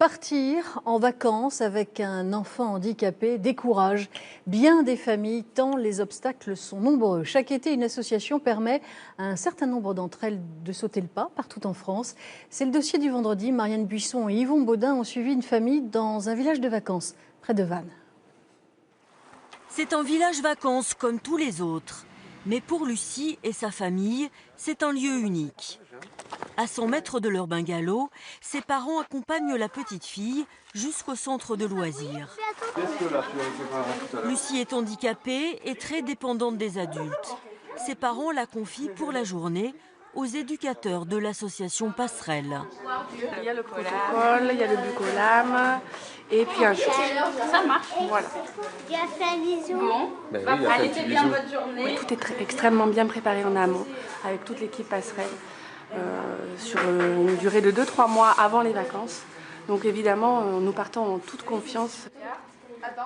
Partir en vacances avec un enfant handicapé décourage bien des familles tant les obstacles sont nombreux. Chaque été, une association permet à un certain nombre d'entre elles de sauter le pas partout en France. C'est le dossier du vendredi. Marianne Buisson et Yvon Baudin ont suivi une famille dans un village de vacances près de Vannes. C'est un village vacances comme tous les autres. Mais pour Lucie et sa famille, c'est un lieu unique. À 100 mètres de leur bungalow, ses parents accompagnent la petite fille jusqu'au centre de loisirs. Lucie est handicapée et très dépendante des adultes. Ses parents la confient pour la journée aux éducateurs de l'association Passerelle. Il y a le protocole, il y a le buccolame et puis un jour. Ça marche. Voilà. Il a fait un bisou. Bon, Allez, c'est bien votre journée. Oui, tout est extrêmement bien préparé en amont avec toute l'équipe Passerelle sur une durée de 2-3 mois avant les vacances. Donc évidemment, nous partons en toute confiance.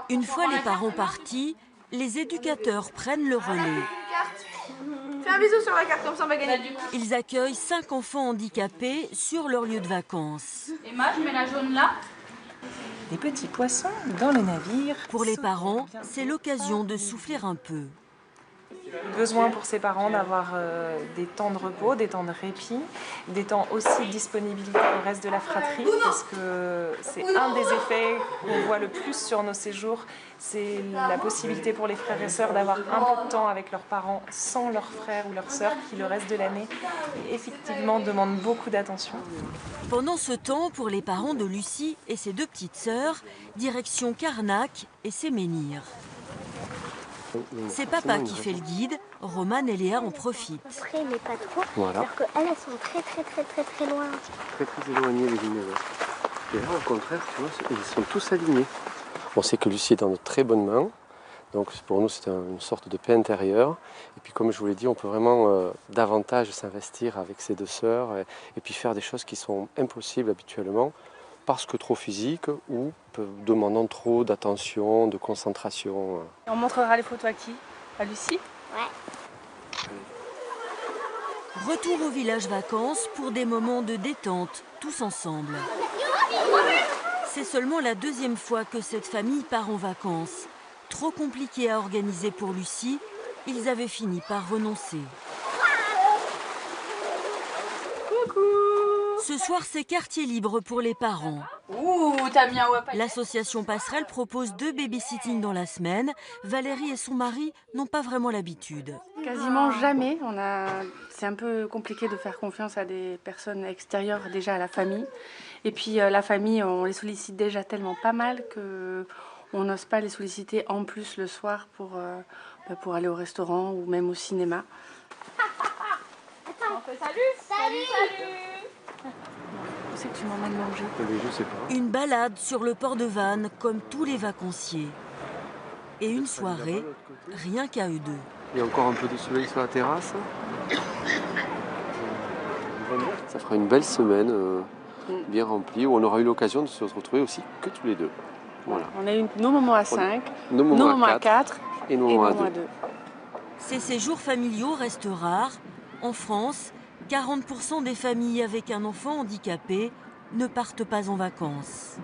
Une fois les parents partis, les éducateurs prennent le relais. Fais un bisou sur la carte, comme ça on va gagner. Ils accueillent 5 enfants handicapés sur leur lieu de vacances. Emma, je mets la jaune là. Des petits poissons dans le navire. Pour les parents, c'est l'occasion de souffler un peu. Besoin pour ces parents d'avoir des temps de repos, des temps de répit, des temps aussi de disponibilité au reste de la fratrie, parce que c'est un des effets qu'on voit le plus sur nos séjours, c'est la possibilité pour les frères et sœurs d'avoir un peu de temps avec leurs parents sans leurs frères ou leurs sœurs qui le reste de l'année effectivement demandent beaucoup d'attention. Pendant ce temps, pour les parents de Lucie et ses 2 petites sœurs, direction Carnac et ses menhirs. C'est papa qui fait le guide, Romane et Léa en profitent. Près, mais pas trop. Voilà. Alors qu'elles, elles sont très loin. Très éloignés les unes. Et là, au contraire, tu vois, ils sont tous alignés. On sait que Lucie est dans de très bonnes mains. Donc pour nous, c'est une sorte de paix intérieure. Et puis comme je vous l'ai dit, on peut vraiment davantage s'investir avec ses 2 sœurs et puis faire des choses qui sont impossibles habituellement parce que trop physiques ou demandant trop d'attention, de concentration. On montrera les photos à qui? À Lucie? Ouais. Retour au village vacances pour des moments de détente, tous ensemble. C'est seulement la 2e fois que cette famille part en vacances. Trop compliqué à organiser pour Lucie, ils avaient fini par renoncer. Coucou. Ce soir, c'est quartier libre pour les parents. Ouh, t'as mis un wap. L'association Passerelle propose 2 babysitting dans la semaine. Valérie et son mari n'ont pas vraiment l'habitude. Quasiment jamais. C'est un peu compliqué de faire confiance à des personnes extérieures déjà à la famille. Et puis la famille, on les sollicite déjà tellement pas mal qu'on n'ose pas les solliciter en plus le soir pour aller au restaurant ou même au cinéma. On fait salut. Où c'est que tu m'emmènes manger? Je sais pas. Une balade sur le port de Vannes comme tous les vacanciers. Et une soirée, rien qu'à eux 2. Il y a encore un peu de soleil sur la terrasse. Ça fera une belle semaine bien remplie où on aura eu l'occasion de se retrouver aussi que tous les 2. Voilà. On a eu nos moments à 5, Nos moments à 4 et nos nos moments à moments 2. à 2. Ces séjours familiaux restent rares. En France, 40% des familles avec un enfant handicapé ne partent pas en vacances.